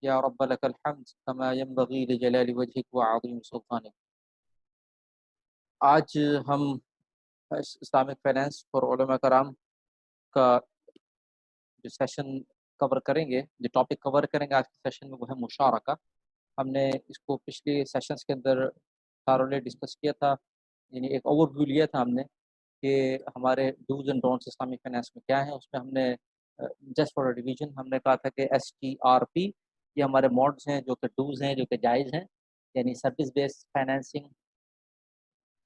या रब्ब लकल हम्द कमा यंबगी लिजलालि वजहिक व अज़ीम सुल्तानिक। आज हम इस्लामिक फाइनेंस फॉर उलमा कराम का जो सेशन कवर करेंगे, जो टॉपिक कवर करेंगे आज के सेशन में, वो है मुशारका। हमने इसको पिछले सेशंस के अंदर थारोली डिस्कस किया था, यानी एक ओवरव्यू लिया था हमने कि हमारे dos and don'ts Islamic finance में क्या है। उसमें हमने जस्ट फॉर रिवीजन हमने कहा था कि STRP ये हमारे मॉड्स हैं जो कि डूज हैं, जो कि जायज़ हैं, यानी service based financing,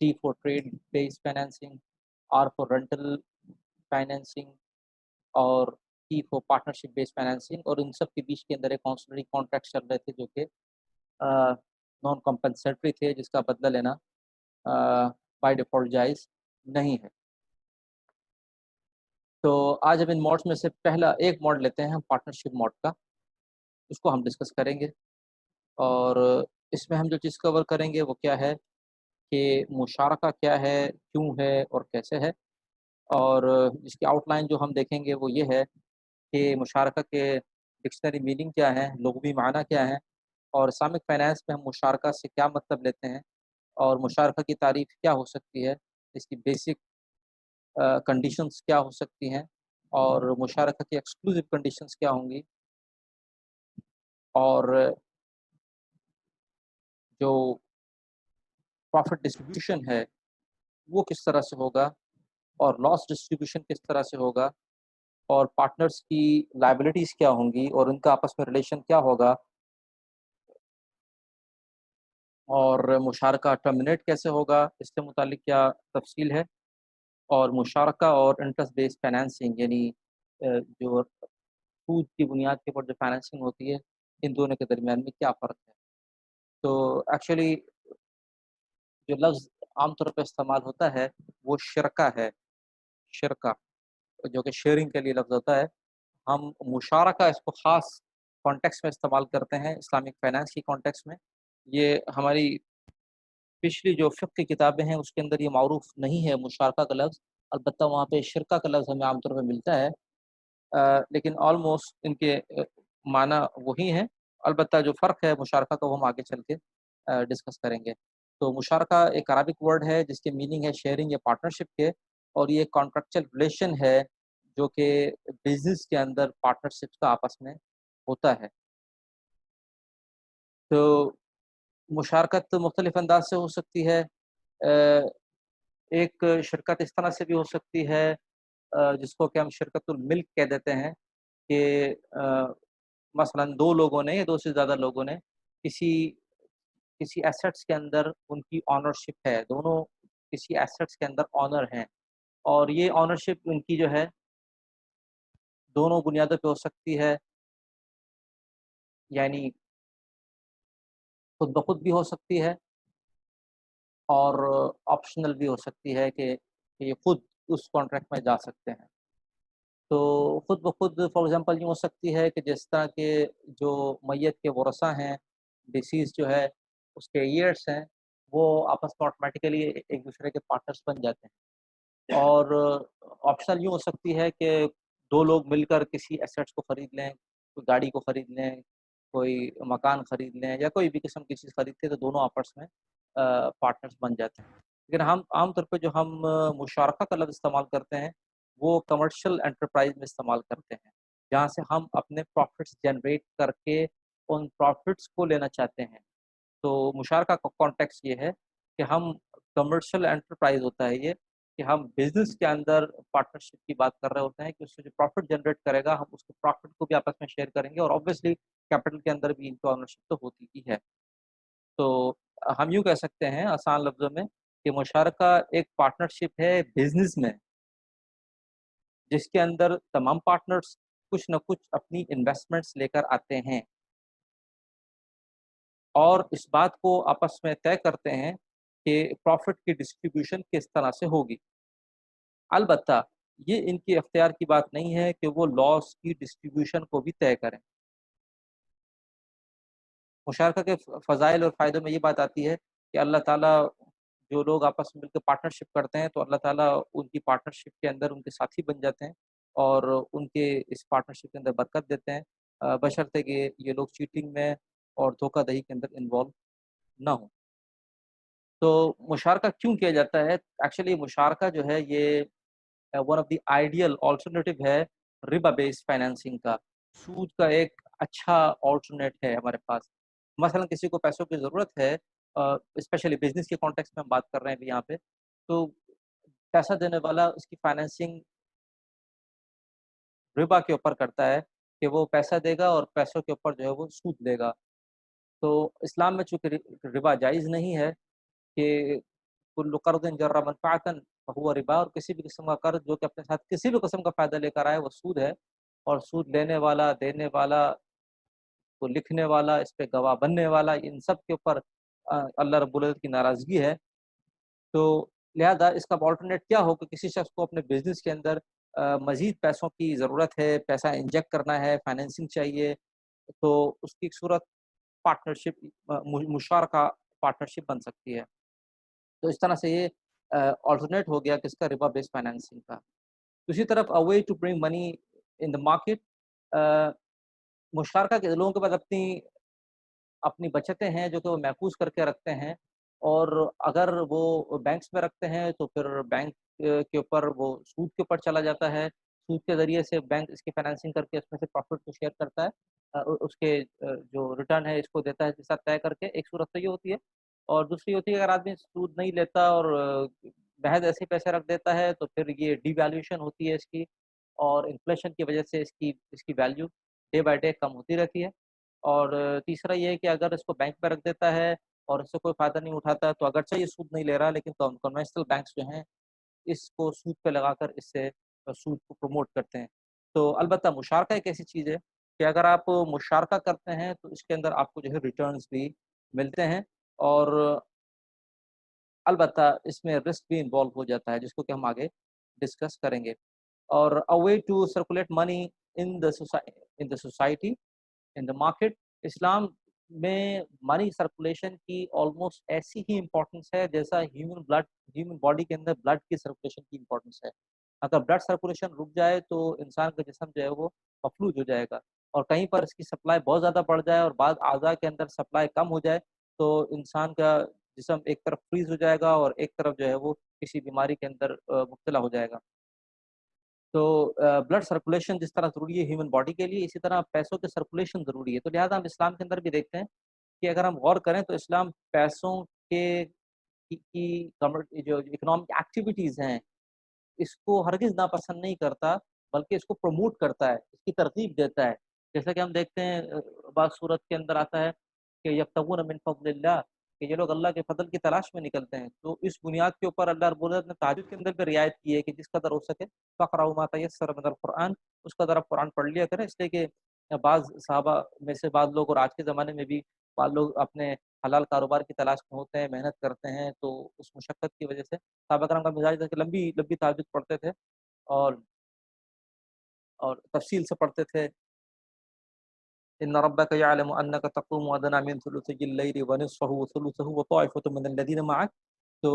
T for trade based financing, R for rental financing और P for partnership based financing. और इन सब के बीच के अंदर एक कॉन्सुलरी कॉन्ट्रैक्ट चल रहे थे जो कि नॉन कंपनसेटरी थे, जिसका बदला लेना बाय डिफ़ॉल्ट जायज़ नहीं है। तो आज हम इन मॉड्स में से पहला एक मॉड लेते हैं, हम पार्टनरशिप मॉड का, उसको हम डिस्कस करेंगे। और इसमें हम जो चीज़ कवर करेंगे वो क्या है कि मुशारका क्या है, क्यों है और कैसे है। और इसकी आउटलाइन जो हम देखेंगे वो ये है कि मुशारका के डिक्शनरी मीनिंग क्या है, लुग़वी माना क्या है, और इस्लामिक फाइनेंस में हम मुशारका से क्या मतलब लेते हैं, और मुशारका की तारीफ़ क्या हो सकती है, इसकी बेसिक कंडीशंस क्या हो सकती हैं, और मुशारका की एक्सक्लूसिव कंडीशंस क्या होंगी, और जो प्रॉफ़िट डिस्ट्रीब्यूशन है वो किस तरह से होगा, और लॉस डिस्ट्रीब्यूशन किस तरह से होगा, और पार्टनर्स की लायबिलिटीज़ क्या होंगी और उनका आपस में रिलेशन क्या होगा, और मुशारका टर्मिनेट कैसे होगा, इससे मुताल्लिक़ क्या तफ़सील है, और मुशारका और इंटरेस्ट बेस्ड फाइनेंसिंग यानी जो सूद की बुनियाद के ऊपर जो फाइनेंसिंग होती है, इन दोनों के दरमियान में क्या फ़र्क है। तो एक्चुअली जो लफ्ज़ आम तौर पे इस्तेमाल होता है वो शिरका है, शिरका, जो कि शेयरिंग के लिए लफ्ज़ होता है। हम मुशारका इसको ख़ास कॉन्टेक्स्ट में इस्तेमाल करते हैं, इस्लामिक फाइनेंस की कॉन्टेक्स्ट में। ये हमारी पिछली जो फ़िक़्ह की किताबें हैं उसके अंदर ये मारूफ़ नहीं है मुशारका का लफ्ज़, अलबत्ता वहाँ पे शिरका का लफ्ज़ हमें आम तौर पे मिलता है। लेकिन ऑलमोस्ट इनके माना वही हैं, अलबत्ता जो फ़र्क है मुशारका का वो हम आगे चल के डिस्कस करेंगे। तो मुशारका एक अरबिक वर्ड है जिसके मीनिंग है शेयरिंग या पार्टनरशिप के, और ये कॉन्ट्रैक्चुअल रिलेशन है जो कि बिज़नेस के अंदर पार्टनरशिप्स का आपस में होता है। तो मुशारकत मुख्तलिफ़ अंदाज़ से हो सकती है। एक शिरकत इस तरह से भी हो सकती है जिसको कि हम शिरकतुल मिल्क कह देते हैं कि मसलन 2 लोगों ने या 2 से ज़्यादा लोगों ने किसी किसी एसेट्स के अंदर उनकी ओनरशिप है, दोनों किसी एसेट्स के अंदर ओनर हैं, और ये ओनरशिप उनकी जो है दोनों बुनियादों पे हो सकती है, यानी खुद ब खुद भी हो सकती है और ऑप्शनल भी हो सकती है कि ये खुद उस कॉन्ट्रैक्ट में जा सकते हैं। तो खुद ब खुद फॉर एग्ज़ाम्पल यूँ हो सकती है कि जिस तरह के जो मय्यत के वरसा हैं, डिसीज़ जो है उसके heirs हैं, वो आपस में ऑटोमैटिकली एक-दूसरे के पार्टनर्स बन जाते हैं। और ऑप्शनल यूँ हो सकती है कि 2 लोग मिलकर किसी एसेट्स को खरीद लें, कोई गाड़ी को खरीद लें, कोई मकान खरीद लें, या कोई भी किस्म की चीज़ खरीदते हैं तो दोनों आपस में पार्टनर्स बन जाते हैं। लेकिन हम आम तौर पे जो हम मुशारका का लफ्ज़ इस्तेमाल करते हैं, वो कमर्शियल एंटरप्राइज़ में इस्तेमाल करते हैं, जहाँ से हम अपने प्रॉफ़िट्स जनरेट करके उन प्रॉफ़िट्स को लेना चाहते हैं। तो मुशारका का कॉन्टेक्स्ट ये है कि हम कमर्शियल एंटरप्राइज़ होता है ये, कि हम बिज़नेस के अंदर पार्टनरशिप की बात कर रहे होते हैं कि उससे जो प्रॉफ़िट जनरेट करेगा, हम उसके प्रॉफ़िट को भी आपस में शेयर करेंगे, और ऑब्वियसली कैपिटल के अंदर भी इनकी ओनरशिप तो होती ही है। तो हम यूँ कह सकते हैं आसान लफ्ज़ों में कि मुशारका एक पार्टनरशिप है बिज़नेस में, जिसके अंदर तमाम पार्टनर्स कुछ न कुछ अपनी इन्वेस्टमेंट्स लेकर आते हैं और इस बात को आपस में तय करते हैं कि प्रॉफ़िट की डिस्ट्रीब्यूशन किस तरह से होगी। अलबत्ता ये इनके इख्तियार की बात नहीं है कि वो लॉस की डिस्ट्रीब्यूशन को भी तय करें। मुशारका के फ़ज़ाइल और फ़ायदों में ये बात आती है कि अल्लाह ताला जो लोग आपस में मिलकर पार्टनरशिप करते हैं, तो अल्लाह ताला उनकी पार्टनरशिप के अंदर उनके साथी बन जाते हैं और उनके इस पार्टनरशिप के अंदर बरकत देते हैं। बशर्ते कि ये लोग चीटिंग में और धोखाधड़ी के अंदर इन्वॉल्व ना हों। तो मुशारका क्यों किया जाता है? एक्चुअली मुशारका जो है ये one of the ideal alternative है रिबा बेस्ड फाइनेंसिंग का। सूद का एक अच्छा अल्टरनेट है हमारे पास। मसलन किसी को पैसों की ज़रूरत है, स्पेशली बिज़नेस के कॉन्टेक्स्ट में हम बात कर रहे हैं अभी यहाँ पे, तो पैसा देने वाला उसकी फाइनेंसिंग रिबा के ऊपर करता है कि वो पैसा देगा और पैसों के ऊपर जो है वो सूद लेगा। तो इस्लाम में चूँकि रिबा जायज़ नहीं है कि कुल्लु क़र्ज़िन जर्रा मनफ़अतन फ़हुवा रिबा, और किसी भी किस्म का कर्ज़ जो कि अपने साथ किसी भी किस्म का फ़ायदा लेकर आए वो सूद है। और सूद लेने वाला, देने वाला, को लिखने वाला, इस पे गवाह बनने वाला, इन सब के ऊपर अल्लाह रब्बुल इज़्ज़त की नाराज़गी है। तो लिहाज़ा इसका अल्टरनेट क्या हो कि किसी शख़्स को अपने बिज़नेस के अंदर मज़ीद पैसों की ज़रूरत है, पैसा इंजेक्ट करना है, फाइनेंसिंग चाहिए, तो उसकी एक सूरत पार्टनरशिप, मुशारका पार्टनरशिप बन सकती है। तो इस तरह से ये अल्टरनेट हो गया किसका, रिबा बेस्ड फाइनेंसिंग का। दूसरी तरफ a way to bring money in the market, uh, मुश्तारका के लोगों के पास अपनी अपनी बचतें हैं जो कि वो महफ़ूज़ करके रखते हैं, और अगर वो बैंक्स में रखते हैं तो फिर बैंक के ऊपर वो सूद के ऊपर चला जाता है। सूद के ज़रिए से बैंक इसकी फाइनेंसिंग करके उसमें से प्रॉफ़िट को शेयर करता है। उसके जो रिटर्न है इसको देता है इसके साथ तय करके, एक सूरत तो ये होती है। और दूसरी होती है अगर आदमी सूद नहीं लेता और महज़ ऐसे ही पैसे रख देता है तो फिर ये डिवैल्यूएशन होती है इसकी, और इन्फ्लेशन की वज़ह से इसकी इसकी वैल्यू डे बाय डे कम होती रहती है। और तीसरा ये है कि अगर इसको बैंक में रख देता है और इससे कोई फ़ायदा नहीं उठाता है, तो अगरचे ये सूद नहीं ले रहा, लेकिन कन्वेंशनल बैंक्स जो हैं, इसको सूद पे लगाकर इससे सूद को प्रमोट करते हैं। तो अलबत्ता मुशारका एक ऐसी चीज़ है कि अगर आप मुशारका करते हैं, तो इसके अंदर आपको जो है रिटर्न्स भी मिलते हैं, और अलबत्ता इसमें रिस्क भी इन्वॉल्व हो जाता है, जिसको कि हम आगे डिस्कस करेंगे। और a way to circulate money in the society, in the market, इस्लाम में मनी सर्कुलेशन की ऑलमोस्ट ऐसी ही इम्पोर्टेंस है जैसा ह्यूमन बॉडी के अंदर ब्लड की सर्कुलेशन की इम्पोर्टेंस है। अगर ब्लड सर्कुलेशन रुक जाए तो इंसान का जिस्म जो है वो मफलूज हो जाएगा, और कहीं पर इसकी सप्लाई बहुत ज़्यादा बढ़ जाए और बाद अज़ा के अंदर सप्लाई कम हो जाए, तो इंसान का जिस्म एक तरफ फ्रीज़ हो जाएगा और एक तरफ जो है वो किसी बीमारी के अंदर मुब्तला हो जाएगा। तो ब्लड सर्कुलेशन जिस तरह ज़रूरी है ह्यूमन बॉडी के लिए, इसी तरह पैसों के सर्कुलेशन ज़रूरी है। तो लिहाज़ा हम इस्लाम के अंदर भी देखते हैं कि अगर हम गौर करें तो इस्लाम पैसों के की जो इकोनॉमिक एक्टिविटीज़ हैं, इसको हरगिज़ नापसंद नहीं करता, बल्कि इसको प्रमोट करता है, इसकी तरगीब देता है। जैसा कि हम देखते हैं बाज़ सूरत के अंदर आता है कि यब्तगून मिन फ़ज़लिल्लाह, कि ये लोग अल्लाह के फ़ज़ल की तलाश में निकलते हैं। तो इस बुनियाद के ऊपर अल्लाह रब्बुल इज़्ज़त ने तहज्जुद के अंदर भी रियायत की है कि जिस कदर हो सके फ़क़रऊ मा तयस्सर मिनल क़ुरआन, उस कदर आप कुरान पढ़ लिया करें, इसलिए कि बाज़ सहाबा में से बाज़ लोग और आज के ज़माने में भी बाज़ लोग अपने हलाल कारोबार की तलाश में होते हैं, मेहनत करते हैं, तो उस मशक्कत की वजह से सहाबा कराम का मिज़ाज था कि लंबी-लंबी तहज्जुद पढ़ते थे, और तफ़सील से पढ़ते थे। इन्न रब्बका यअलमु अन्नका तक़ूमु अदना मिन थुलुथैल लैली व निस्फ़हु व थुलुथहु व ताइफ़तुम मिनल लज़ीना मअक। तो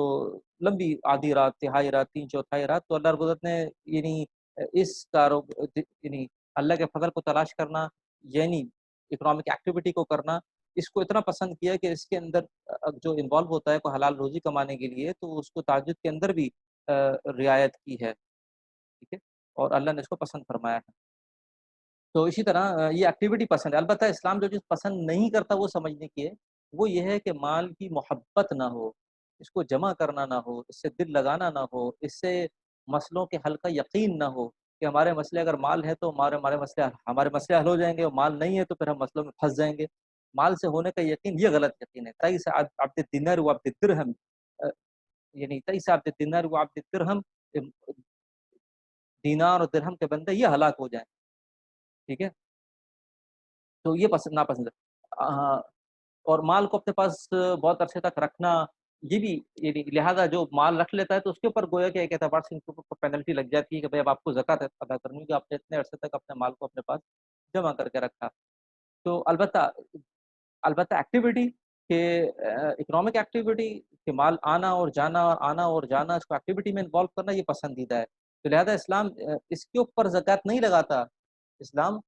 लंबी आधी रात, तिहाई रात, 3/4 रात, तो अल्लाह रब्बुल इज़्ज़त ने यानी इस यानी अल्लाह के फ़ज़ल को तलाश करना, यानी इकोनॉमिक एक्टिविटी को करना, इसको इतना पसंद किया कि इसके अंदर जो इन्वॉल्व होता है कोई हलाल रोज़ी कमाने के लिए, तो उसको तहज्जुद के अंदर भी रियायत की है, ठीक है? और अल्लाह ने इसको पसंद फरमाया है। तो इसी तरह ये एक्टिविटी पसंद है। अलबत्ता इस्लाम जो चीज़ पसंद नहीं करता वो समझने की है, वो ये है कि माल की मोहब्बत ना हो, इसको जमा करना ना हो, इससे दिल लगाना ना हो, इससे मसलों के हल का यकीन ना हो कि हमारे मसले अगर माल है तो हमारे मसले हल हो जाएँगे, और माल नहीं है तो फिर हम मसलों में फँस जाएँगे। माल से होने का यकीन ये गलत यकीन है। तइस अब्द दिनार व अब्द दिरहम, अ, यानी तइस अब्द दिनार व अब्द दिरहम, इम दीनार और दिरहम के बंदे ये हलाक हो जाएँ, ठीक है? तो ये पसंद नापसंद है। हाँ, और माल को अपने पास बहुत अरसे तक रखना, ये भी ये लिहाज़ा जो माल रख लेता है तो उसके ऊपर गोया कि एक एतबार से इनके ऊपर पेनल्टी लग जाती है कि भई अब आपको ज़कात अदा करनी होगी, आपने इतने अरसे तक अपने माल को अपने पास जमा करके रखा। तो अलबत्ता एक्टिविटी के इकोनॉमिक एक्टिविटी के माल आना और जाना, इसको एक्टिविटी में इन्वॉल्व करना ये पसंदीदा है। तो लिहाज़ा इस्लाम इसके ऊपर ज़कात नहीं लगाता। इस्लाम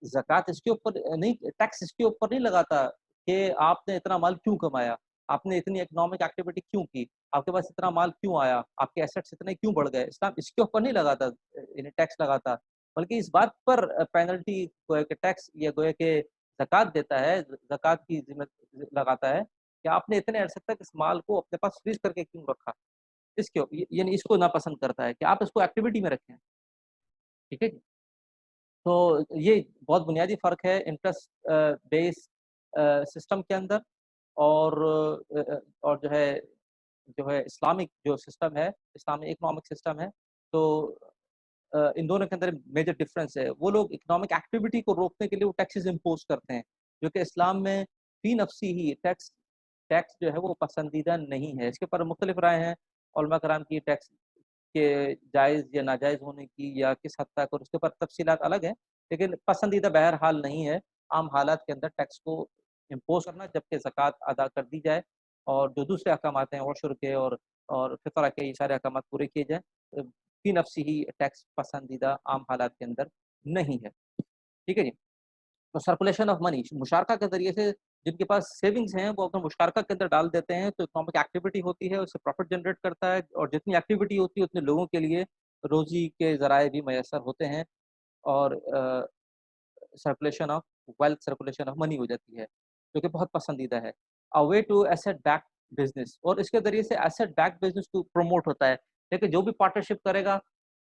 ज़कात इसके ऊपर नहीं, टैक्स इसके ऊपर नहीं लगाता कि आपने इतना माल क्यों कमाया, आपने इतनी इकोनॉमिक एक्टिविटी क्यों की, आपके पास इतना माल क्यों आया, आपके एसेट्स इतने क्यों बढ़ गए। इस्लाम इसके ऊपर नहीं लगाता, यानी टैक्स लगाता, बल्कि इस बात पर पेनल्टी गोया कि टैक्स या गोया कि ज़कात देता है, ज़कात की ज़िम्मे लगाता है कि आपने इतने अरसे तक इस माल को अपने पास फ्रीज़ करके क्यों रखा। इसके यानी इसको नापसंद करता है कि आप इसको एक्टिविटी में रखें, ठीक है? तो ये बहुत बुनियादी फ़र्क है इंटरेस्ट बेस्ड सिस्टम के अंदर और और जो है इस्लामिक जो सिस्टम है, इस्लामिक इकोनॉमिक सिस्टम है। तो इन दोनों के अंदर मेजर डिफरेंस है। वो लोग इकोनॉमिक एक्टिविटी को रोकने के लिए वो टैक्सेस इम्पोज़ करते हैं, जो कि इस्लाम में फ़ी नफ़्सी ही टैक्स टैक्स जो है वो पसंदीदा नहीं है। इसके ऊपर मुख्तलिफ राय हैं उलमा कराम की, टैक्स के जायज़ या नाजायज़ होने की या किस हद तक, और उसके ऊपर तफ़सीलात अलग हैं, लेकिन पसंदीदा बहरहाल नहीं है, आम हालात के अंदर टैक्स को इम्पोज़ करना जबकि ज़कात अदा कर दी जाए और जो दूसरे अहकामात हैं उशर के और फ़ितरा के, ये सारे अहकामात पूरे किए जाएँ। फ़ी नफ़्सी ही टैक्स पसंदीदा आम हालात के अंदर नहीं है। ठीक है जी? तो सर्कुलेशन ऑफ मनी मुशारका के ज़रिए से जिनके पास सेविंग्स हैं वो अपना मुशारका के अंदर डाल देते हैं, तो इकोनॉमिक एक्टिविटी होती है, उससे प्रॉफ़िट जनरेट करता है और जितनी एक्टिविटी होती है उतने लोगों के लिए रोज़ी के ज़राए भी मयस्सर होते हैं और circulation of wealth, circulation of money हो जाती है, जो कि बहुत पसंदीदा है। A way to asset backed business, और इसके ज़रिए से एसेट बैक्ड बिज़नेस को प्रमोट होता है। देखिए जो भी पार्टनरशिप करेगा,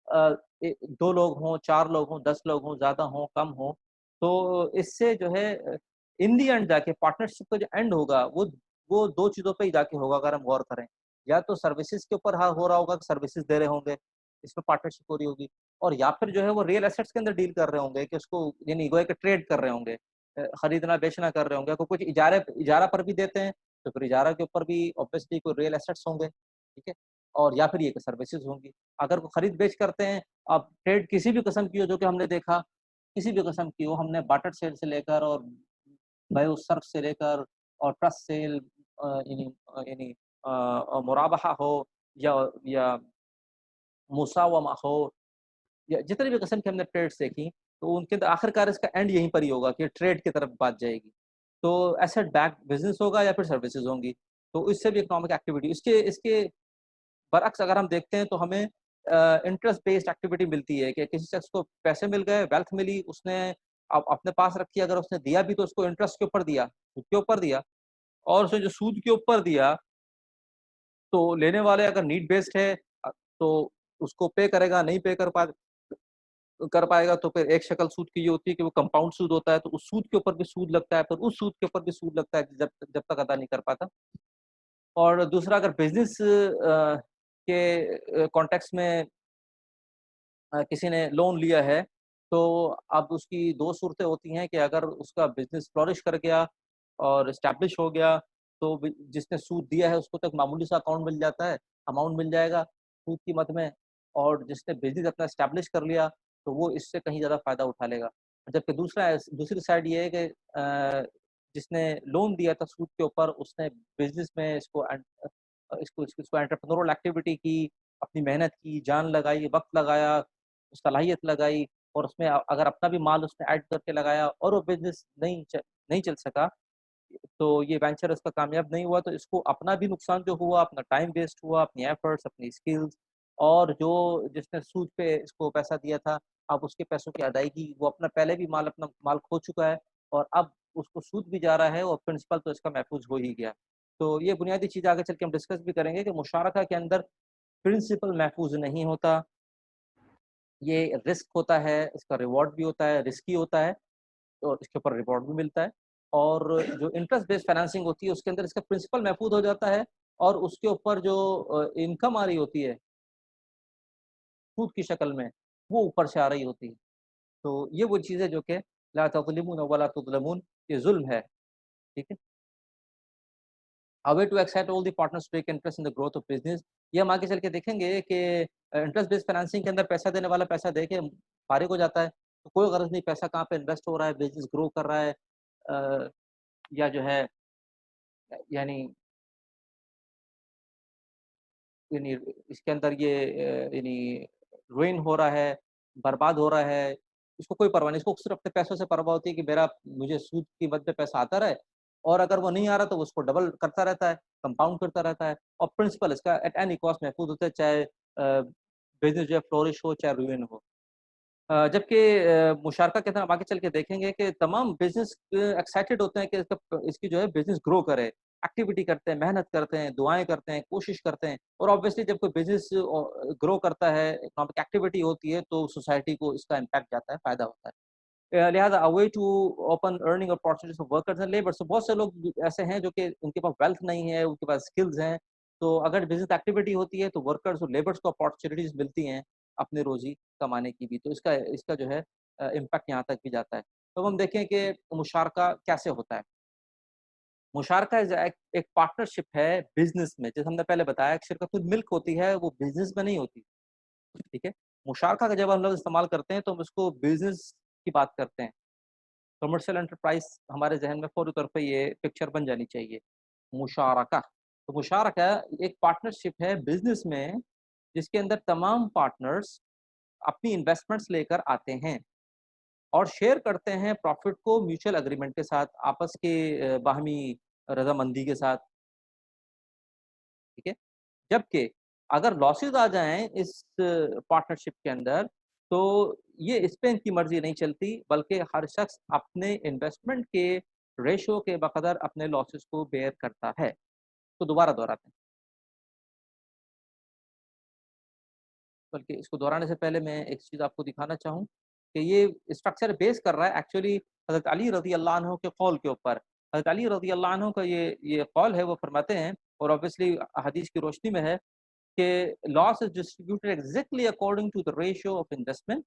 2 लोग हों, 4 लोग हों, 10 लोग हों, ज़्यादा हों, कम हों, तो इससे जो है इन दी एंड जाके पार्टनरशिप का जो एंड होगा वो 2 चीज़ों पे ही जाके होगा अगर हम गौर करें। या तो सर्विसेज़ के ऊपर हो रहा होगा कि सर्विसेज़ दे रहे होंगे, इसमें पार्टनरशिप हो रही होगी, और या फिर जो है वो रियल एसेट्स के अंदर डील कर रहे होंगे कि उसको यानी गोया कि ट्रेड कर रहे होंगे, खरीदना बेचना कर रहे होंगे। को कुछ इजारा पर भी देते हैं, तो फिर इजारा के ऊपर भी ऑब्वियसली कोई रियल एसेट्स होंगे, ठीक है? और या फिर ये कि सर्विसेज़ होंगी। अगर वो खरीद-बेच करते हैं, अब ट्रेड किसी भी किस्म की हो जो कि हमने देखा, किसी भी किस्म की हो, हमने बार्टर सेल से लेकर और बायो सर्फ से लेकर और ट्रस्ट सेल, यानी मुराबाहा हो या मुसावमा हो, या जितने भी किस्म की हमने ट्रेड्स देखी, तो उनके अंदर आखिरकार इसका एंड यहीं पर ही होगा कि ट्रेड की तरफ बात जाएगी। तो एसेट बैक्ड बिज़नेस होगा या फिर सर्विसेज़ होंगी। तो इससे भी इकोनॉमिक एक्टिविटी इसके इसके बरअक्स अगर हम देखते हैं तो हमें इंटरेस्ट बेस्ड एक्टिविटी मिलती है कि किसी शख्स को पैसे मिल गए, वेल्थ मिली, उसने अपने पास रखी, अगर उसने दिया भी तो उसको इंटरेस्ट के ऊपर दिया, सूद के ऊपर दिया, और उसने जो सूद के ऊपर दिया, तो लेने वाले अगर नीड बेस्ड है तो उसको पे करेगा, नहीं पे कर पाएगा तो फिर एक शक्ल सूद की ये होती है कि वो कंपाउंड सूद होता है, तो उस सूद के ऊपर भी सूद लगता है, फिर उस सूद के ऊपर भी सूद लगता है जब तक अदा नहीं कर पाता। और दूसरा, अगर बिज़नेस के कॉन्टेक्स्ट में किसी ने लोन लिया है, तो अब उसकी 2 सूरतें होती हैं कि अगर उसका बिज़नेस फ्लरिश कर गया और एस्टेब्लिश हो गया, तो ब जिसने सूद दिया है उसको तो एक मामूली सा अमाउंट मिल जाएगा सूद की मद में, और जिसने बिज़नेस अपना एस्टेब्लिश कर लिया, तो वो इससे कहीं ज़्यादा फ़ायदा उठा लेगा। जबकि दूसरी साइड ये है कि जिसने लोन दिया था सूद के ऊपर, उसने बिज़नेस में इसको एंटरप्रेन्योरियल एक्टिविटी की, अपनी मेहनत की, जान लगाई, वक़्त लगाया, सलाहियत लगाई, और उसमें अगर अपना भी माल उसने ऐड करके लगाया और वो बिज़नेस नहीं चल सका, तो ये वेंचर उसका कामयाब नहीं हुआ, तो इसको अपना भी नुकसान जो हुआ, अपना टाइम वेस्ट हुआ, अपनी एफर्ट्स, अपनी स्किल्स, और जो जिसने सूद पे इसको पैसा दिया था, अब उसके पैसों की अदायगी, वो पहले भी अपना माल खो चुका है और अब उसको सूद भी जा रहा है और प्रिंसिपल तो इसका महफूज़ हो ही गया। तो ये बुनियादी चीज़ आगे चल के हम डिस्कस भी करेंगे कि मुशारका के अंदर प्रिंसिपल महफूज़ नहीं होता, ये रिस्क होता है, इसका रिवॉर्ड भी होता है, रिस्की होता है, तो इसके ऊपर रिवॉर्ड भी मिलता है। और जो इंटरेस्ट बेस्ड फाइनेंसिंग होती है उसके अंदर इसका प्रिंसिपल महफूज़ हो जाता है और उसके ऊपर जो इनकम आ रही होती है, सूद की शक्ल में, वो ऊपर से आ रही होती है। तो ये वो चीज़ है जो कि ला तज़लिमून वला तुज़लमून, ये ज़ुल्म है, ठीक है? A way to excite all the partners to take interest in the growth of business, ये हम आगे चल के देखेंगे कि इंटरेस्ट बेस्ड फाइनेंसिंग के अंदर पैसा देने वाला पैसा दे के फारिग हो जाता है, तो कोई गरज नहीं पैसा कहाँ पे इन्वेस्ट हो रहा है, बिज़नेस ग्रो कर रहा है, या जो है यानी यानी इसके अंदर ये यानी रुइन हो रहा है, बर्बाद हो रहा है, इसको कोई परवाह नहीं, इसको सिर्फ़ अपने पैसों से परवाह होती है कि मेरा मुझे सूद की मद में पैसा आता रहे, और अगर वो नहीं आ रहा तो वो उसको डबल करता रहता है, कंपाउंड करता रहता है, और प्रिंसिपल इसका एट एनी कॉस्ट महफूज़ होता है, चाहे बिज़नेस जो है फ्लोरिश हो, चाहे रुइन हो। जबकि मुशारका के अंदर हम आगे चल के देखेंगे कि तमाम बिज़नेस एक्साइटेड होते हैं कि इसकी जो है बिज़नेस ग्रो करे, एक्टिविटी करते हैं, मेहनत करते हैं, दुआएँ करते हैं, कोशिश करते हैं, और ऑब्वियसली जब कोई बिज़नेस ग्रो करता है, इकोनॉमिक एक्टिविटी होती है, तो सोसाइटी को इसका इम्पैक्ट जाता है, फ़ायदा होता है। लिहाज़ा a way to open earning opportunities for workers and labours, तो बहुत से लोग ऐसे हैं जो कि उनके पास वेल्थ नहीं है, उनके पास स्किल्स हैं, तो अगर बिज़नेस एक्टिविटी होती है तो वर्कर्स और लेबर्स को अपॉर्चुनिटीज़ मिलती हैं अपनी रोज़ी कमाने की भी, तो इसका इसका जो है इम्पैक्ट यहाँ तक भी जाता है। तो अब हम देखें कि मुशारका कैसे होता है। मुशारका इज़ एक पार्टनरशिप है बिज़नेस में, जैसे हमने पहले बताया कि शिरकतुल मिल्क होती है, वो बिज़नेस में नहीं होती, ठीक है? मुशारका का जब हम लोग इस्तेमाल करते हैं तो हम उसको बिज़नेस की बात करते हैं। कमर्शियल एंटरप्राइज़ हमारे ज़हन में फ़ौरी तौर पे ये पिक्चर बन जानी चाहिए, मुशारका। तो मुशारका एक पार्टनरशिप है बिज़नेस में, जिसके अंदर तमाम पार्टनर्स अपनी इन्वेस्टमेंट्स लेकर आते हैं और शेयर करते हैं प्रॉफ़िट को म्यूचुअल एग्रीमेंट के साथ, आपस के बाहमी रज़ामंदी के साथ, ठीक है? जबकि अगर लॉसेस आ जाएँ इस पार्टनरशिप के अंदर, तो ये इस पे इनकी मर्ज़ी नहीं चलती, बल्कि हर शख़्स अपने इन्वेस्टमेंट के रेशो के बक़दर अपने लॉसेस को बेयर करता है। तो दोबारा दोहराते हैं, बल्कि इसको दोहराने से पहले मैं एक चीज़ आपको दिखाना चाहूँ कि ये स्ट्रक्चर बेस कर रहा है एक्चुअली हज़रत अली रज़ी अल्लाह अन्हु के कौल के ऊपर। हज़रत अली रज़ी अल्लाह अन्हु का ये कौल है, वो फरमाते हैं, और ऑब्वियसली हदीस की रोशनी में है कि loss is distributed exactly according to the ratio of investment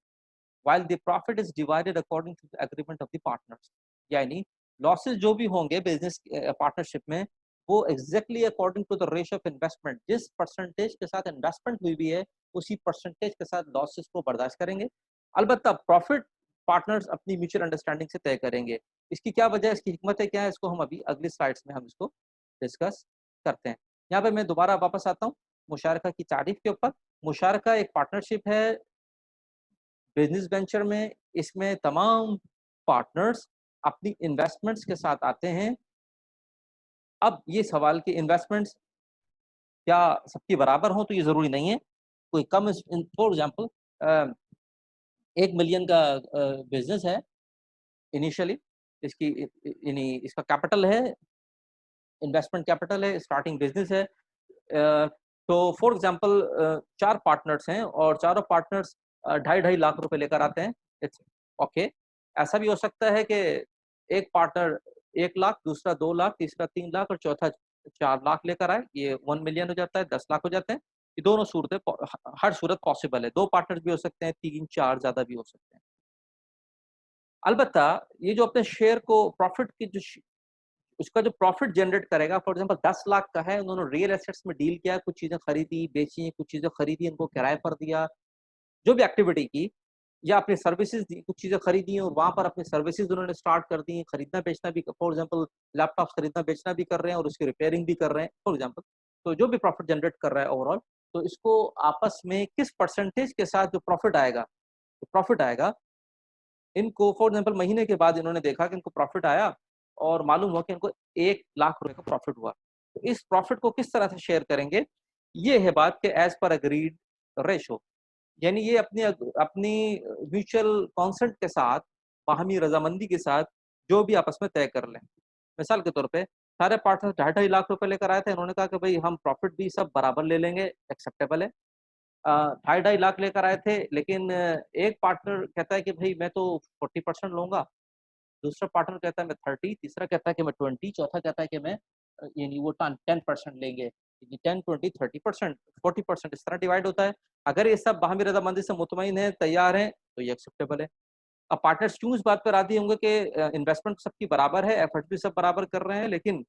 while the profit is divided according to the agreement of the partners. यानी लॉसेस जो भी होंगे बिज़नेस पार्टनरशिप में, वो exactly according to the ratio of investment, जिस percentage के साथ investment हुई भी है, उसी परसेंटेज के साथ लॉसेस को बर्दाश्त करेंगे। अलबत्ता प्रॉफिट पार्टनर्स अपनी म्यूचुअल अंडरस्टैंडिंग से तय करेंगे। इसकी क्या वजह है, इसकी हिकमतें क्या है, इसको हम अभी अगली स्लाइड्स में हम इसको डिस्कस करते हैं। यहाँ पे मैं दोबारा वापस आता हूँ मुशारका की तारीफ के ऊपर। मुशारका एक पार्टनरशिप है बिज़नेस वेंचर में, इसमें तमाम पार्टनर्स अपनी इन्वेस्टमेंट्स के साथ आते हैं। अब ये सवाल कि इन्वेस्टमेंट्स क्या सबकी बराबर हों, तो ये ज़रूरी नहीं है। कोई कम इस in for example a, 1 million का बिज़नेस है इनिशियली, इसकी यानी इसका कैपिटल है, इन्वेस्टमेंट कैपिटल है, स्टार्टिंग बिज़नेस है। तो फॉर एग्ज़ाम्पल 4 पार्टनर्स हैं और चारों पार्टनर्स ढाई ढाई लाख रुपए लेकर आते हैं। It's okay. ऐसा भी हो सकता है कि एक पार्टनर 1 लाख, दूसरा 2 लाख, तीसरा 3 लाख और चौथा 4 लाख लेकर आए। ये 1 मिलियन हो जाता है, 10 लाख हो जाते हैं। ये दोनों सूरतें हर सूरत पॉसिबल है। 2 पार्टनर्स भी हो सकते हैं, 3, 4 ज़्यादा भी हो सकते हैं। अलबत्ता ये जो अपने शेयर को प्रॉफ़िट की जो श उसका जो प्रॉफ़िट जनरेट करेगा, फॉर एग्ज़ाम्पल 10 लाख का है, उन्होंने रियल एस्टेट्स में डील किया, कुछ चीज़ें खरीदी, बेची, कुछ चीज़ें खरीदी, इनको किराए पर दिया, जो भी एक्टिविटी की, या अपनी सर्विसेज़ दी, कुछ चीज़ें खरीदी और वहाँ पर अपनी सर्विसेज़ उन्होंने स्टार्ट कर दी, खरीदना-बेचना भी, फॉर एग्ज़ाम्पल लैपटॉप्स खरीदना-बेचना भी कर रहे हैं और उसकी रिपेयरिंग भी कर रहे हैं, फॉर एग्ज़ाम्पल। तो जो भी प्रॉफ़िट जनरेट कर रहा है ओवरऑल, तो इसको आपस में किस परसेंटेज के साथ जो प्रॉफ़िट आएगा, इनको फॉर एग्ज़ाम्पल महीने के बाद इन्होंने देखा कि इनको प्रॉफ़िट आया और मालूम हुआ कि इनको 1 लाख रुपए का प्रॉफ़िट हुआ। तो इस प्रॉफ़िट को किस तरह से शेयर करेंगे? ये है बात कि एज़ पर एग्रीड रेशो, यानी ये अपनी म्यूचुअल कंसेंट के साथ, बाहमी रज़ामंदी के साथ जो भी आपस में तय कर लें। मिसाल के तौर पे सारे पार्टनर ढाई ढाई लाख रुपए लेकर आए थे, इन्होंने कहा कि भई हम प्रॉफ़िट भी सब बराबर ले लेंगे, एक्सेप्टेबल है। ढाई ढाई लाख लेकर आए थे, लेकिन एक पार्टनर कहता है कि भई मैं तो 40% लूँगा, दूसरा पार्टनर कहता है मैं 30, तीसरा कहता है कि मैं 20, चौथा कहता है कि मैं यानी वो टन 10% लेंगे। ये 10, 20, 30%, 40% इस तरह डिवाइड होता है। अगर ये सब बाहमी रज़ामंदी से मुतमईन हैं, तैयार हैं, तो ये एक्सेप्टेबल है। अब पार्टनर्स क्यों इस बात पे राज़ी होंगे कि इन्वेस्टमेंट सबकी बराबर है, एफर्ट भी सब बराबर कर रहे हैं, लेकिन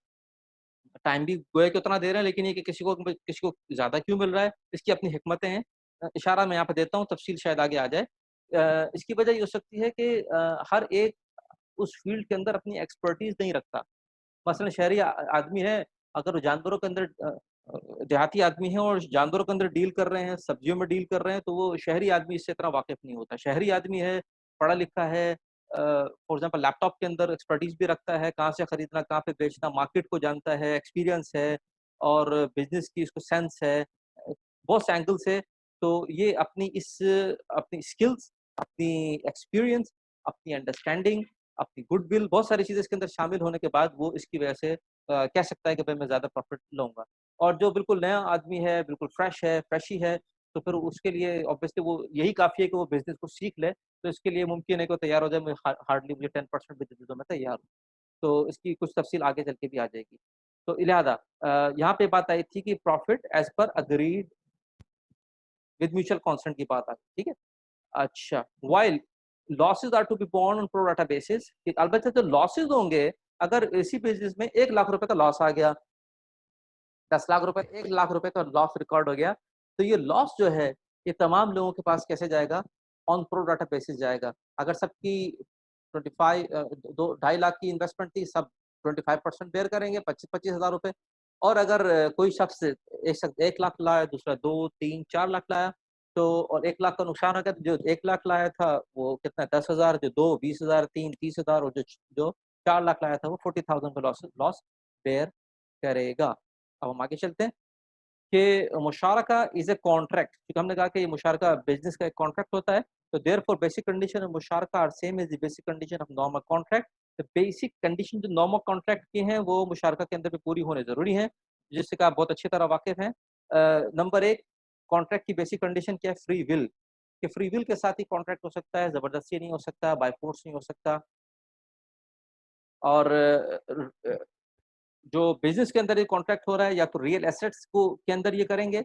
टाइम भी गोया कि उतना दे रहे हैं, लेकिन ये कि किसी को ज़्यादा क्यों मिल रहा है, इसकी अपनी हिकमतें हैं। इशारा मैं यहाँ पे देता हूँ, तफ़सील शायद आगे आ जाए। इसकी वजह ये हो सकती है कि हर एक उस फ़ील्ड के अंदर अपनी एक्सपर्टीज़ नहीं रखता। मसलन शहरी आदमी है, अगर वो जानवरों के अंदर देहाती आदमी है और जानवरों के अंदर डील कर रहे हैं, सब्जियों में डील कर रहे हैं, तो वो शहरी आदमी इससे इतना वाकिफ़ नहीं होता। शहरी आदमी है, पढ़ा लिखा है, फॉर एग्जांपल लैपटॉप के अंदर एक्सपर्टीज भी रखता है, कहाँ से खरीदना, कहाँ पे बेचना, मार्केट को जानता है, एक्सपीरियंस है और बिजनेस की इसको सेंस है, बहुत से एंगल से। तो ये अपनी स्किल्स, अपनी एक्सपीरियंस, अपनी अंडरस्टैंडिंग, अपनी गुडविल, बहुत सारी चीज़ें इसके अंदर शामिल होने के बाद वो इसकी वजह से कह सकता है कि भाई मैं ज़्यादा प्रॉफिट लूँगा। और जो बिल्कुल नया आदमी है, बिल्कुल फ्रेश ही है, तो फिर उसके लिए ऑब्वियसली वो यही काफ़ी है कि वो बिज़नेस को सीख ले, तो इसके लिए मुमकिन है कि वो तैयार हो जाए, मैं हार्डली मुझे 10% भी दे दे तो मैं तैयार हूँ। तो इसकी कुछ तफ़सील आगे चल के भी आ जाएगी। तो लिहाज़ा यहाँ पे बात आई थी कि profit as per agreed with mutual consent की बात आ गई, ठीक है? अच्छा, while losses are to be borne on pro rata basis, कि अलबत्ता जो लॉसेस होंगे, अगर इसी बिज़नेस में 1 लाख रुपए का लॉस आ गया, 10 लाख रुपए, 1 लाख रुपए का लॉस रिकॉर्ड हो गया, तो ये लॉस जो है, ये तमाम लोगों के पास कैसे जाएगा? ऑन प्रो राटा बेसिस जाएगा। अगर सबकी 25 दो ढाई लाख की इन्वेस्टमेंट थी, सब 25% बेयर करेंगे, 25-25 हज़ार रुपए। और अगर कोई शख्स, एक शख्स 1 लाख लाया, दूसरा 2, 3, 4 लाख लाया, तो और 1 लाख का नुकसान हो गया, तो जो 1 लाख लाया था, वो कितना 10,000, जो 2 20,000, 3 30,000 और जो 4 लाख लाया था, वो 40,000 का लॉस बेयर करेगा। अब हम आगे चलते हैं कि मुशारका इज़ अ कॉन्ट्रैक्ट, क्योंकि हमने कहा कि ये मुशारका बिज़नेस का एक कॉन्ट्रैक्ट होता है, तो देयरफॉर बेसिक कंडीशन ऑफ मुशारका are same as the basic condition of normal contract. The basic condition जो नॉर्मल कॉन्ट्रैक्ट की हैं, वो मुशारका के अंदर भी पूरी होनी ज़रूरी है, जिससे कि आप बहुत अच्छी तरह वाकिफ़ हैं। नंबर 1, कॉन्ट्रैक्ट की बेसिक कंडीशन क्या है? फ्री विल, कि फ्री विल के साथ ही कॉन्ट्रैक्ट हो सकता है, ज़बरदस्ती नहीं हो सकता, बाय फ़ोर्स नहीं हो सकता। और जो बिज़नेस के अंदर ये कॉन्ट्रैक्ट हो रहा है, या तो रियल एसेट्स को के अंदर ये करेंगे,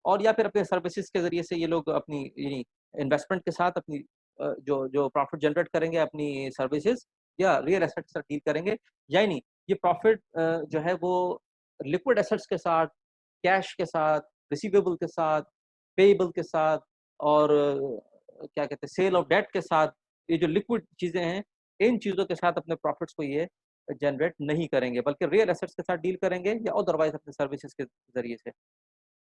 और या फिर अपने सर्विसेज़ के ज़रिए से ये लोग अपनी यानी इन्वेस्टमेंट के साथ अपनी जो जो प्रॉफ़िट जनरेट करेंगे अपनी सर्विसेज़ या रियल एसेट्स के साथ डील करेंगे। या नहीं, ये प्रॉफ़िट जो है वो लिक्विड एसेट्स के साथ, कैश के साथ, रिसीवेबल के साथ, पेएबल के साथ और क्या कहते हैं सेल ऑफ डेट के साथ, ये जो लिक्विड चीज़ें हैं, इन चीज़ों के साथ अपने प्रॉफ़िट्स को ये जनरेट नहीं करेंगे, बल्कि रियल एसेट्स के साथ डील करेंगे या अदरवाइज़ अपने सर्विसेज़ के ज़रिए से।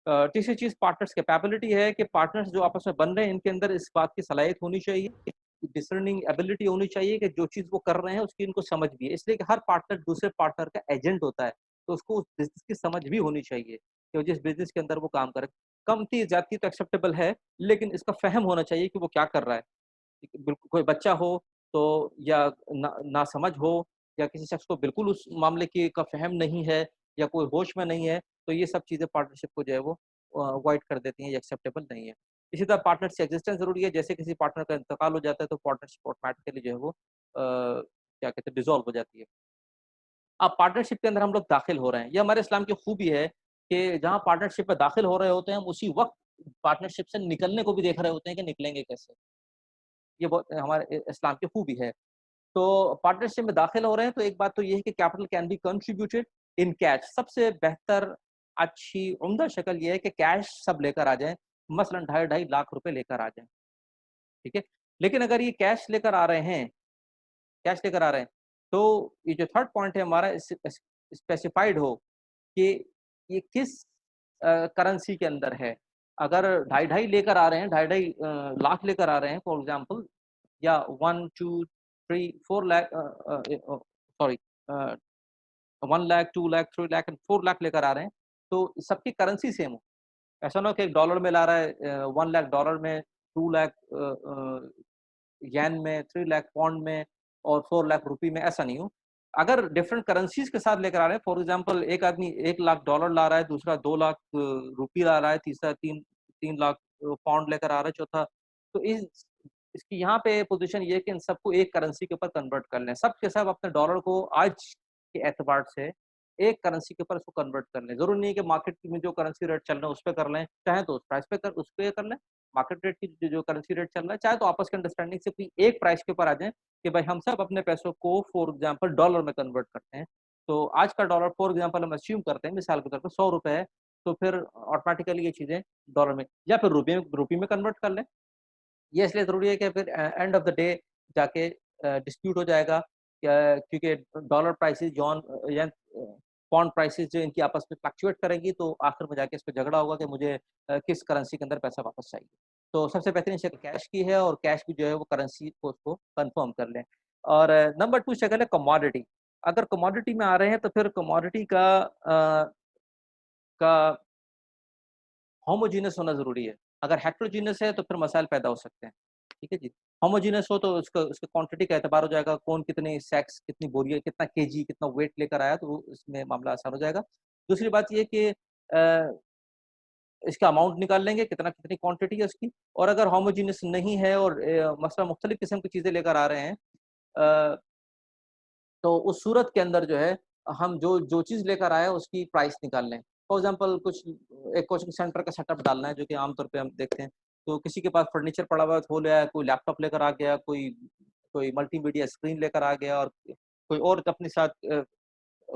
तीसरी चीज़ पार्टनर्स कैपेबिलिटी है, कि पार्टनर्स जो आपस में बन रहे हैं, इनके अंदर इस बात की सलाहियत होनी चाहिए, डिसर्निंग एबिलिटी होनी चाहिए कि जो चीज़ वो कर रहे हैं उसकी इनको समझ भी है। इसलिए कि हर पार्टनर दूसरे पार्टनर का एजेंट होता है, तो उसको उस बिज़नेस की समझ भी होनी चाहिए, कि वो जिस बिज़नेस के अंदर वो काम करे। कमती ज़्यादती तो एक्सेप्टेबल है, लेकिन इसका फ़हम होना चाहिए कि वो क्या कर रहा है। बिल्कुल कोई बच्चा हो तो, या नासमझ हो, या किसी शख्स को बिल्कुल उस मामले की का फ़हम नहीं है, या कोई होश में नहीं है, तो ये सब चीज़ें पार्टनरशिप को जो है वो अवॉइड कर देती हैं, ये एक्सेप्टेबल नहीं है। इसी तरह पार्टनर्स की एक्जिस्टेंस ज़रूरी है, जैसे किसी पार्टनर का इंतकाल हो जाता है, तो पार्टनरशिप ऑटोमैटिकली जो है वो क्या कहते हैं डिसॉल्व हो जाती है। अब पार्टनरशिप के अंदर हम लोग दाखिल हो रहे हैं, ये हमारे इस्लाम की खूबी है कि जहाँ पार्टनरशिप में दाखिल हो रहे होते हैं, हम उसी वक़्त पार्टनरशिप से निकलने को भी देख रहे होते हैं कि निकलेंगे कैसे? ये बहुत हमारे इस्लाम की खूबी है। तो पार्टनरशिप में दाखिल हो रहे हैं, तो एक बात तो ये है कि capital can be contributed in cash. सबसे बेहतर, अच्छी, उम्दा शक्ल ये है कि कैश सब लेकर आ जाएँ, मसलन ढाई ढाई लाख रुपए लेकर आ जाएँ, ठीक है? लेकिन अगर ये कैश लेकर आ रहे हैं, तो ये जो थर्ड पॉइंट है हमारा, स्पेसिफाइड हो कि ये किस करेंसी के अंदर है। अगर ढाई ढाई लेकर आ रहे हैं, ढाई ढाई लाख लेकर आ रहे हैं फॉर एग्ज़ाम्पल, या 1, 2, 3, 4 lakh sorry a, 1 lakh, 2 lakh, 3 lakh and 4 lakh लेकर आ रहे हैं, तो सबकी करेंसी सेम हो। ऐसा ना हो कि एक डॉलर में ला रहा है 1 लाख डॉलर में, 2 लाख येन में, 3 लाख पौंड में और 4 लाख रुपए में, ऐसा नहीं हो। अगर डिफरेंट करेंसीज़ के साथ लेकर आ रहे हैं, फॉर एग्ज़ाम्पल एक आदमी 1 लाख डॉलर ला रहा है, दूसरा 2 लाख रुपए ला रहा है, तीसरा 3 लाख पाउंड लेकर आ रहा है, चौथा, तो इसकी यहाँ पे पोज़ीशन ये है कि इन सबको एक करेंसी के ऊपर कन्वर्ट कर लें। सब के सब अपने डॉलर को आज के एतबार से एक करेंसी के ऊपर इसको कन्वर्ट कर लें। ज़रूरी नहीं है कि मार्केट में जो करेंसी रेट चल रहा है उस पे कर लें, चाहे तो उस पे कर लें। मार्केट रेट की जो करेंसी रेट चल रहा है, चाहे तो आपस की अंडरस्टैंडिंग से कोई एक प्राइस के ऊपर आ जाएँ कि भाई हम सब अपने पैसों को फॉर एग्ज़ाम्पल डॉलर में कन्वर्ट करते हैं। तो आज का डॉलर फॉर एग्ज़ाम्पल हम अस्यूम करते हैं मिसाल के तौर पे ₹100 है, तो फिर ऑटोमैटिकली ये चीज़ें डॉलर में या फिर रुपये में कन्वर्ट कर लें। ये इसलिए ज़रूरी है कि फिर एंड ऑफ द डे जाके डिस्प्यूट हो जाएगा, क्योंकि डॉलर प्राइसेज़ या पौंड प्राइसेज़ जो इनकी आपस में फ्लक्चुएट करेंगी, तो आखिर में जाके इस पे झगड़ा होगा कि मुझे किस करेंसी के अंदर पैसा वापस चाहिए। तो सबसे बेहतरीन शक्ल कैश की है और कैश भी जो है वो करेंसी को उसको कन्फर्म कर लें। और नंबर 2 शक्ल है कमोडिटी। अगर कमोडिटी में आ रहे हैं तो फिर कमोडिटी का होमोजेनियस होना ज़रूरी है। अगर हेटेरोजेनियस है तो फिर मसाइल पैदा हो सकते हैं। ठीक है जी। होमोजेनियस हो तो उसका उसके क्वांटिटी का एतबार हो जाएगा, कौन कितनी सैक्स, कितनी बोरियाँ, कितना केजी, कितना वेट लेकर आया तो वो इसमें मामला आसान हो जाएगा। दूसरी बात ये कि इसका अमाउंट निकाल लेंगे, कितनी क्वांटिटी है उसकी। और अगर होमोजेनियस नहीं है और मसला मुख्तलिफ किस्म की चीज़ें लेकर आ रहे हैं अ, तो उस सूरत के अंदर जो है हम जो जो चीज़ लेकर आए उसकी प्राइस निकाल लें। फॉर एग्ज़ाम्पल कुछ एक कोचिंग सेंटर का सेटअप डालना है जो कि आम तौर पे हम देखते हैं। तो किसी के पास फर्नीचर पड़ा हुआ है तो वो ले आया, कोई लैपटॉप लेकर आ गया, कोई कोई मल्टीमीडिया स्क्रीन लेकर आ गया और कोई और अपने साथ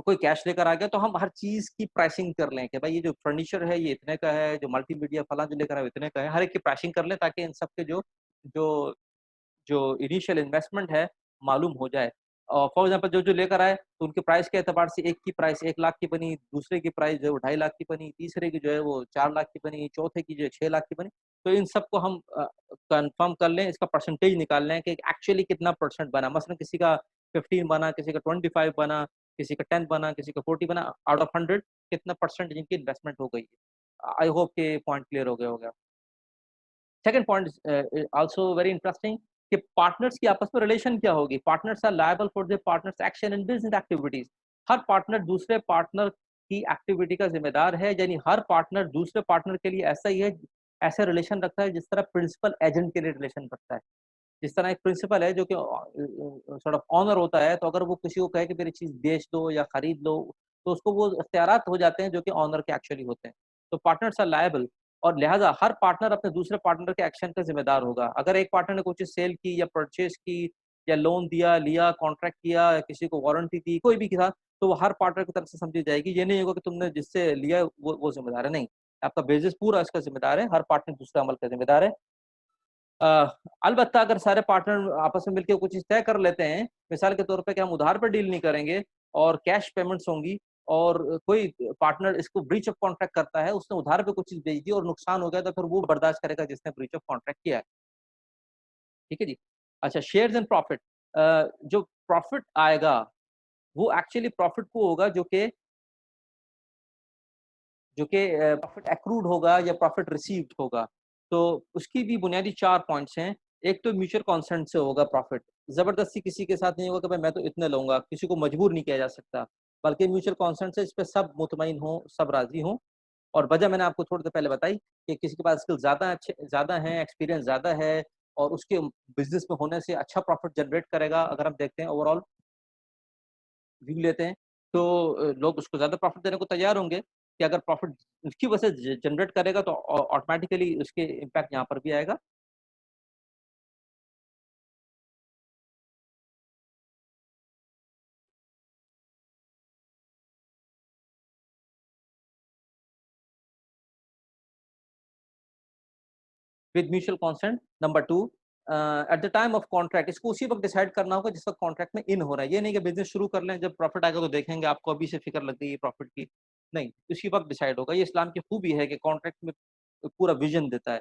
कोई कैश लेकर आ गया, तो हम हर चीज़ की प्राइसिंग कर लें कि भाई ये जो फर्नीचर है ये इतने का है, जो मल्टीमीडिया फलाँ जो लेकर आए वो इतने का है। हर एक की प्राइसिंग कर लें ताकि इन सब के जो जो इनिशियल इन्वेस्टमेंट है, मालूम हो जाए। फॉर एग्ज़ाम्पल जो लेकर आए, तो उनके प्राइस के एतबार से एक की प्राइस 1 लाख की बनी, दूसरे की प्राइस जो है वो 2.5 लाख की बनी, तीसरे की जो है वो 4 लाख की बनी, चौथे की जो है 6 लाख की बनी। तो इन सबको हम कन्फर्म कर लें, इसका परसेंटेज निकाल लें कि एक्चुअली कितना परसेंट बना। मसलन किसी का 15 बना, किसी का 25 बना, किसी का 10 बना, किसी का 40 बना, आउट ऑफ 100 कितना परसेंट जिनकी इन्वेस्टमेंट हो गई है। आई होप कि पॉइंट क्लियर हो गया होगा। Second point also very interesting कि पार्टनर्स की आपस में रिलेशन क्या होगी। Partners are liable for their partners action in business activities. हर पार्टनर दूसरे पार्टनर की एक्टिविटी का जिम्मेदार है, यानी हर पार्टनर दूसरे पार्टनर के लिए ऐसा ही है, ऐसा रिलेशन रखता है जिस तरह प्रिंसिपल एजेंट के लिए रिलेशन रखता है। जिस तरह एक प्रिंसिपल है जो कि सॉर्ट ऑफ ऑनर होता है, तो अगर वो किसी को कहे कि मेरी चीज़ बेच दो या खरीद लो, तो उसको वो इख्तियारात हो जाते हैं जो कि ऑनर के एक्चुअली होते हैं। तो पार्टनर्स आर लायबल और लिहाज़ा हर पार्टनर अपने दूसरे पार्टनर के एक्शन का ज़िम्मेदार होगा। अगर एक पार्टनर ने कोई चीज़ सेल की या परचेज़ की या लोन दिया, लिया, कॉन्ट्रैक्ट किया या किसी को वारंटी दी, कोई भी किया, तो वो हर पार्टनर की तरफ से समझी जाएगी। ये नहीं होगा कि तुमने जिससे लिया वो ज़िम्मेदार है, नहीं। आपका बिज़नेस पूरा इसका ज़िम्मेदार है, हर पार्टनर दूसरे अमल का ज़िम्मेदार है। अ, अलबत्ता अगर सारे पार्टनर आपस में मिलके कुछ चीज़ तय कर लेते हैं, मिसाल के तौर पे कि हम उधार पे डील नहीं करेंगे और कैश पेमेंट्स होंगी और कोई पार्टनर इसको ब्रीच ऑफ कॉन्ट्रैक्ट करता है, उसने उधार पे कुछ चीज़ बेच दी और नुकसान हो गया तो फिर वो बर्दाश्त करेगा जिसने ब्रीच ऑफ कॉन्ट्रैक्ट किया है। ठीक है जी? अच्छा शेयर्स एंड प्रॉफिट जो प्रॉफिट आएगा, वो एक्चुअली प्रॉफिट को होगा जो कि प्रॉफिट एक्रूड होगा या प्रॉफिट रिसीव्ड होगा। तो उसकी भी बुनियादी 4 पॉइंट्स हैं। एक तो म्यूचुअल कंसेंट से होगा प्रॉफिट। ज़बरदस्ती किसी के साथ नहीं होगा कि भाई मैं तो इतने लूँगा, किसी को मजबूर नहीं किया जा सकता। बल्कि म्यूचुअल कंसेंट से इस पे सब मुतमईन हों, सब राज़ी हों। और वजह मैंने आपको थोड़ी देर पहले बताई कि किसी के पास स्किल ज़्यादा हैं, एक्सपीरियंस ज़्यादा है और उसके बिज़नेस में होने से अच्छा प्रॉफिट जनरेट करेगा। अगर हम देखते हैं ओवरऑल व्यू लेते हैं, तो लोग उसको ज़्यादा प्रॉफ़िट देने को तैयार होंगे कि अगर प्रॉफ़िट उसकी वजह से जनरेट करेगा तो ऑटोमैटिकली उसके इम्पैक्ट यहाँ पर भी आएगा। With mutual consent number 2 at the time of contract इसको उसी वक़्त डिसाइड करना होगा जिस वक़्त कॉन्ट्रैक्ट में इन हो रहा है। ये नहीं कि बिज़नेस शुरू कर लें, जब प्रॉफ़िट आएगा तो देखेंगे, आपको अभी से फ़िक्र लग गई है प्रॉफ़िट की। नहीं, उसी वक़्त डिसाइड होगा। ये इस्लाम की खूबी है कि कॉन्ट्रैक्ट में पूरा विज़न देता है।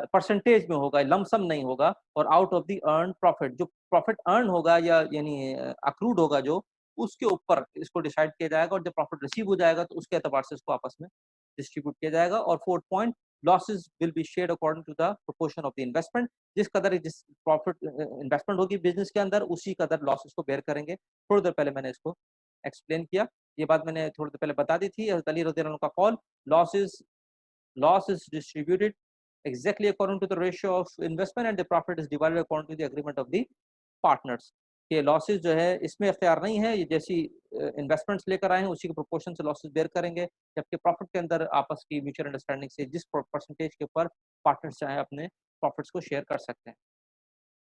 परसेंटेज में होगा, लमसम नहीं होगा और out of the earned profit जो प्रॉफिट अर्न होगा या यानी अक्रूड होगा जो, उसके ऊपर इसको डिसाइड किया जाएगा और जब प्रॉफिट रिसीव हो जाएगा तो उसके एतबार से इसको आपस में डिस्ट्रीब्यूट किया जाएगा। और fourth point losses will be shared according to the proportion of the investment. जिस प्रॉफिट इन्वेस्टमेंट होगी बिज़नेस के अंदर उसी कदर लॉसेस को बेयर करेंगे। थोड़ी देर पहले मैंने इसको एक्सप्लेन किया। ये बात मैंने थोड़ी देर पहले बता दी थी। हज़रत अली रज़ियल्लाहु अन्हु का कौल losses loss is distributed exactly according to the ratio of investment and the profit is divided according to the agreement of the partners कि लॉसेस जो है इसमें इख्तियार नहीं है, ये जैसी इन्वेस्टमेंट्स लेकर आए हैं उसी के प्रोपोर्शन से लॉसेस बेयर करेंगे, जबकि प्रॉफिट के अंदर आपस की म्यूचुअल अंडरस्टैंडिंग से जिस परसेंटेज के ऊपर पार्टनर्स चाहे अपने प्रॉफिट्स को शेयर कर सकते हैं।